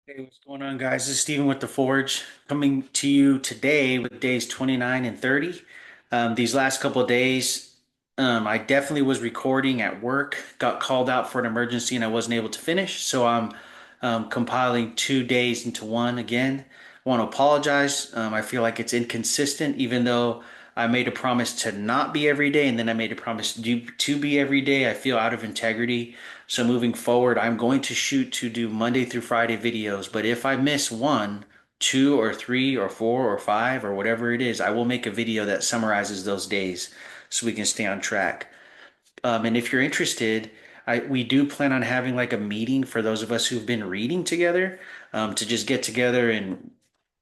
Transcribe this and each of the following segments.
Hey, what's going on, guys? This is Steven with The Forge coming to you today with days 29 and 30. These last couple of days, I definitely was recording at work, got called out for an emergency, and I wasn't able to finish. So I'm compiling 2 days into one again. I want to apologize. I feel like it's inconsistent, even though I made a promise to not be every day, and then I made a promise to be every day. I feel out of integrity. So moving forward, I'm going to shoot to do Monday through Friday videos. But if I miss one, two or three or four or five or whatever it is, I will make a video that summarizes those days so we can stay on track. And if you're interested, we do plan on having like a meeting for those of us who've been reading together, to just get together and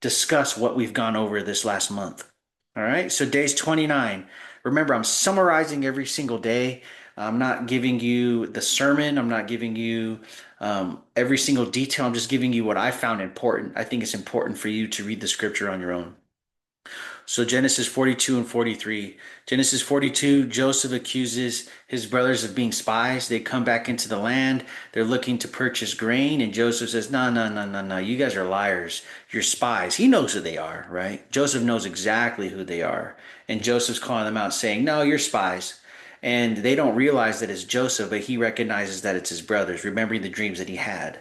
discuss what we've gone over this last month. All right, so days 29. Remember, I'm summarizing every single day. I'm not giving you the sermon. I'm not giving you every single detail. I'm just giving you what I found important. I think it's important for you to read the scripture on your own. So Genesis 42 and 43. Genesis 42, Joseph accuses his brothers of being spies. They come back into the land. They're looking to purchase grain. And Joseph says, no, no, no, no, no. You guys are liars. You're spies. He knows who they are, right? Joseph knows exactly who they are. And Joseph's calling them out saying, no, you're spies. And they don't realize that it's Joseph, but he recognizes that it's his brothers, remembering the dreams that he had.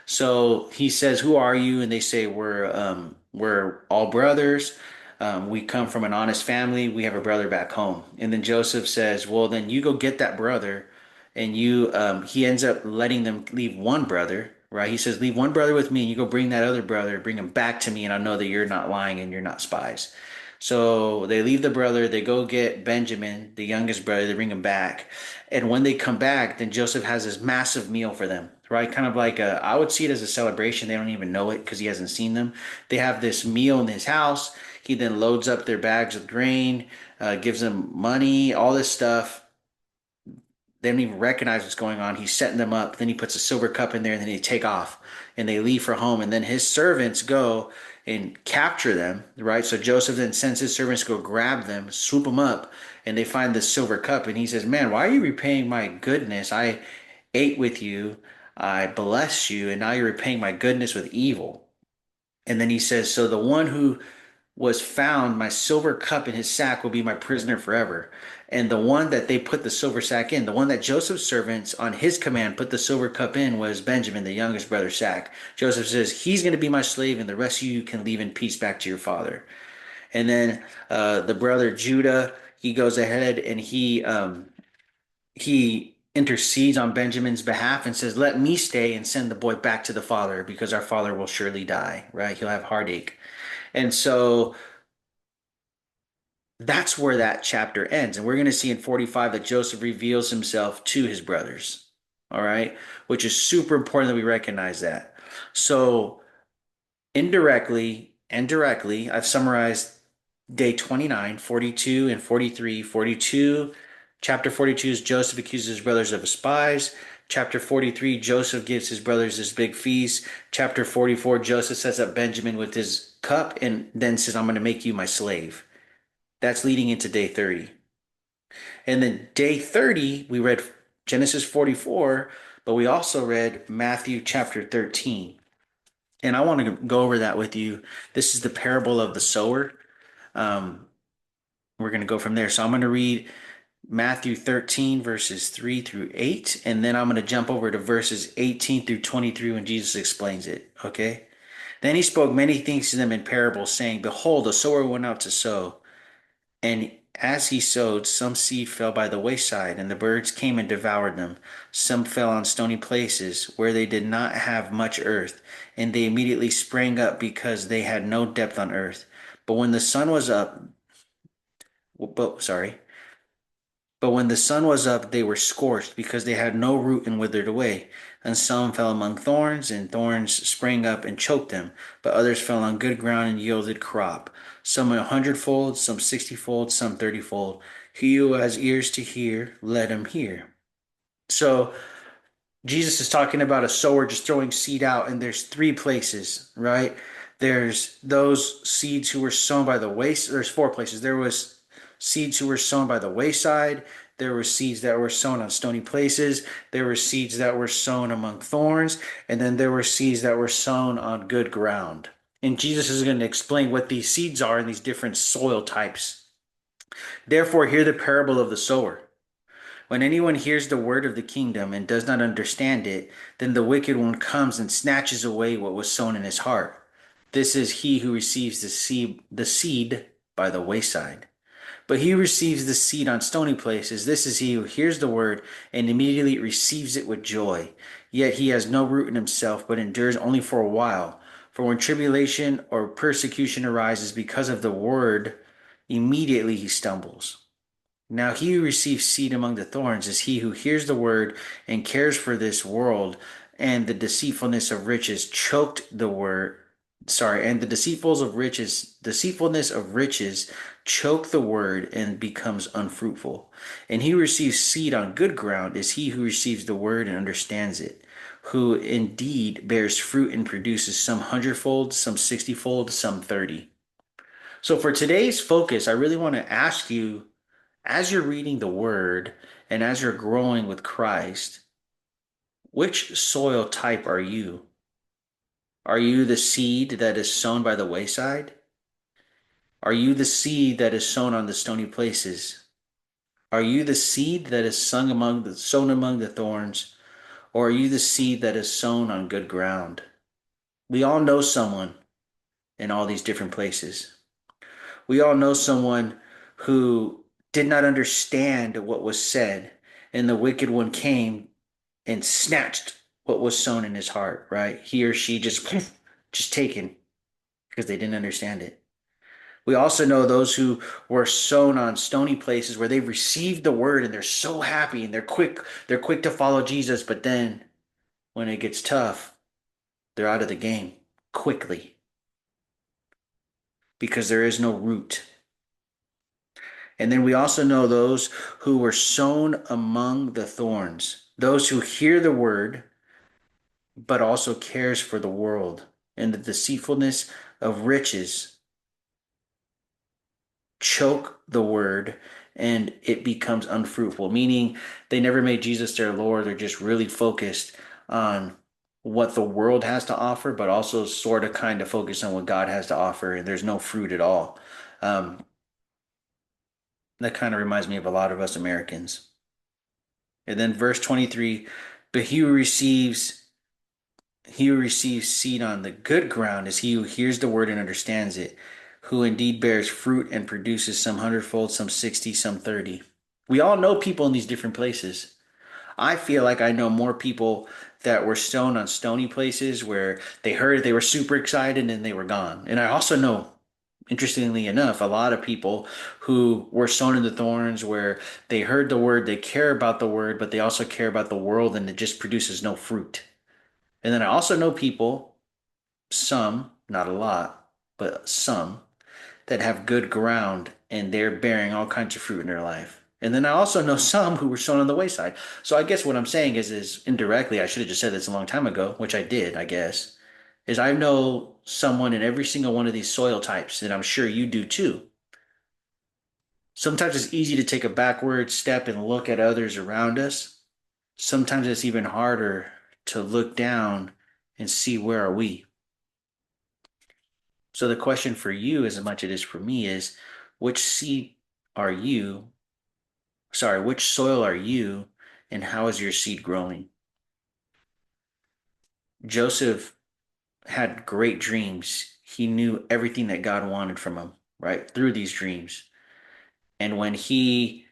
So he says, "Who are you?" And they say, "We're all brothers. We come from an honest family. We have a brother back home." And then Joseph says, "Well, then you go get that brother." And he ends up letting them leave one brother, right? He says, "Leave one brother with me, and you go bring that other brother, bring him back to me, and I know that you're not lying and you're not spies." So they leave the brother, they go get Benjamin, the youngest brother, they bring him back. And when they come back, then Joseph has this massive meal for them, right? Kind of like I would see it as a celebration. They don't even know it because he hasn't seen them. They have this meal in his house. He then loads up their bags with grain, gives them money, all this stuff. They don't even recognize what's going on. He's setting them up. Then he puts a silver cup in there, and then they take off and they leave for home. And then his servants go and capture them, right? So Joseph then sends his servants to go grab them, swoop them up, and they find the silver cup. And he says, "Man, why are you repaying my goodness? I ate with you, I blessed you, and now you're repaying my goodness with evil." And then he says, "So the one who was found, my silver cup in his sack will be my prisoner forever." And the one that they put the silver sack in, the one that Joseph's servants on his command put the silver cup in, was Benjamin, the youngest brother's sack. Joseph says, "He's going to be my slave, and the rest of you can leave in peace back to your father." And then the brother Judah, he goes ahead and he intercedes on Benjamin's behalf and says, "Let me stay and send the boy back to the father because our father will surely die," right? He'll have heartache. And so that's where that chapter ends. And we're going to see in 45 that Joseph reveals himself to his brothers. All right. Which is super important that we recognize that. So, indirectly and directly, I've summarized day 29, 42, and 43. 42, chapter 42 is Joseph accuses his brothers of spies. Chapter 43, Joseph gives his brothers this big feast. Chapter 44, Joseph sets up Benjamin with his cup and then says, "I'm going to make you my slave." That's leading into day 30. And then day 30, we read Genesis 44, but we also read Matthew chapter 13. And I want to go over that with you. This is the parable of the sower. Um, we're going to go from there. So I'm going to read Matthew 13, verses 3 through 8, and then I'm going to jump over to verses 18 through 23 when Jesus explains it. Okay? Then he spoke many things to them in parables, saying, "Behold, a sower went out to sow. And as he sowed, some seed fell by the wayside, and the birds came and devoured them. Some fell on stony places, where they did not have much earth, and they immediately sprang up because they had no depth on earth. But when the sun was up, but sorry, but when the sun was up, they were scorched because they had no root and withered away. And some fell among thorns, and thorns sprang up and choked them. But others fell on good ground and yielded crop. Some 100-fold, some 60-fold, some 30-fold. He who has ears to hear, let him hear. So Jesus is talking about a sower just throwing seed out, and there's three places, right? There's those seeds who were sown by the wayside. There's four places. There was seeds who were sown by the wayside. There were seeds that were sown on stony places. There were seeds that were sown among thorns. And then there were seeds that were sown on good ground. And Jesus is going to explain what these seeds are in these different soil types. Therefore, hear the parable of the sower. When anyone hears the word of the kingdom and does not understand it, then the wicked one comes and snatches away what was sown in his heart. This is he who receives the seed by the wayside. But he who receives the seed on stony places. This is he who hears the word and immediately receives it with joy. Yet he has no root in himself, but endures only for a while. For when tribulation or persecution arises because of the word, immediately he stumbles. Now he who receives seed among the thorns is he who hears the word and cares for this world, and the deceitfulness of riches choked the word. Sorry, and the deceitfulness of riches choke the word and becomes unfruitful. And he who receives seed on good ground is he who receives the word and understands it, who indeed bears fruit and produces some hundredfold, some 60-fold, some 30. So for today's focus, I really want to ask you, as you're reading the word and as you're growing with Christ, which soil type are you? Are you the seed that is sown by the wayside? Are you the seed that is sown on the stony places? Are you the seed that is sown among the thorns? Or are you the seed that is sown on good ground? We all know someone in all these different places. We all know someone who did not understand what was said, and the wicked one came and snatched what was sown in his heart, right? He or she just taken because they didn't understand it. We also know those who were sown on stony places where they've received the word and they're so happy and they're quick to follow Jesus, but then when it gets tough, they're out of the game quickly because there is no root. And then we also know those who were sown among the thorns, those who hear the word, but also cares for the world and the deceitfulness of riches choke the word and it becomes unfruitful, meaning they never made Jesus their Lord. They're just really focused on what the world has to offer, but also sort of kind of focus on what God has to offer, and there's no fruit at all. Um, that kind of reminds me of a lot of us Americans. And then verse 23, but he who receives seed on the good ground is he who hears the word and understands it, who indeed bears fruit and produces some hundredfold, some 60, some 30. We all know people in these different places. I feel like I know more people that were sown on stony places where they heard, they were super excited and they were gone. And I also know, interestingly enough, a lot of people who were sown in the thorns where they heard the word, they care about the word, but they also care about the world and it just produces no fruit. And then I also know people, some, not a lot, but some, that have good ground and they're bearing all kinds of fruit in their life. And then I also know some who were sown on the wayside. So I guess what I'm saying is indirectly, I should have just said this a long time ago, which I did, I guess, is I know someone in every single one of these soil types, and I'm sure you do too. Sometimes it's easy to take a backward step and look at others around us. Sometimes it's even harder to look down and see where are we. So the question for you, as much as it is for me, is which seed are you? Sorry, which soil are you, and how is your seed growing? Joseph had great dreams. He knew everything that God wanted from him, right? Through these dreams. And when he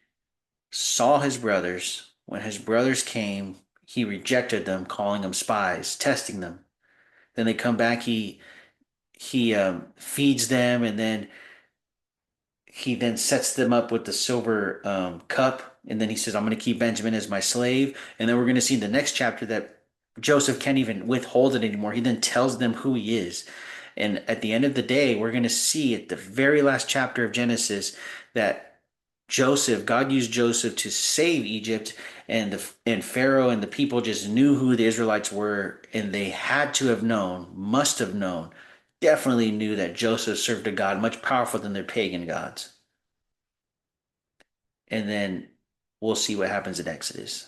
saw his brothers, when his brothers came, he rejected them, calling them spies, testing them. Then they come back, he feeds them, and then he then sets them up with the silver cup, and then he says, I'm going to keep Benjamin as my slave. And then we're going to see in the next chapter that Joseph can't even withhold it anymore. He then tells them who he is. And at the end of the day, we're going to see at the very last chapter of Genesis that God used Joseph to save Egypt, and Pharaoh and the people just knew who the Israelites were, and they had to have known, must have known, definitely knew that Joseph served a God much powerful than their pagan gods. And then we'll see what happens in Exodus.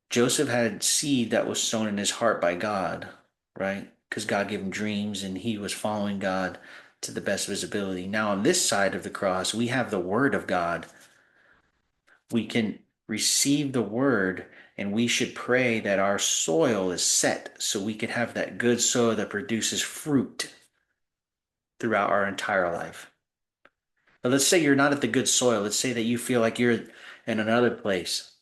Joseph had seed that was sown in his heart by God, right? Because God gave him dreams and he was following God to the best of his ability. Now, on this side of the cross, we have the word of God. We can receive the word, and we should pray that our soil is set so we can have that good soil that produces fruit throughout our entire life. But let's say you're not at the good soil. Let's say that you feel like you're in another place.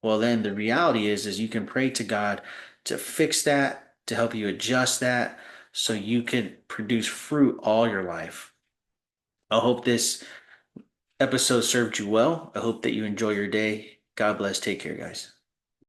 Well, then the reality is you can pray to God to fix that, to help you adjust that, so you can produce fruit all your life. I hope this episode served you well. I hope that you enjoy your day. God bless. Take care, guys.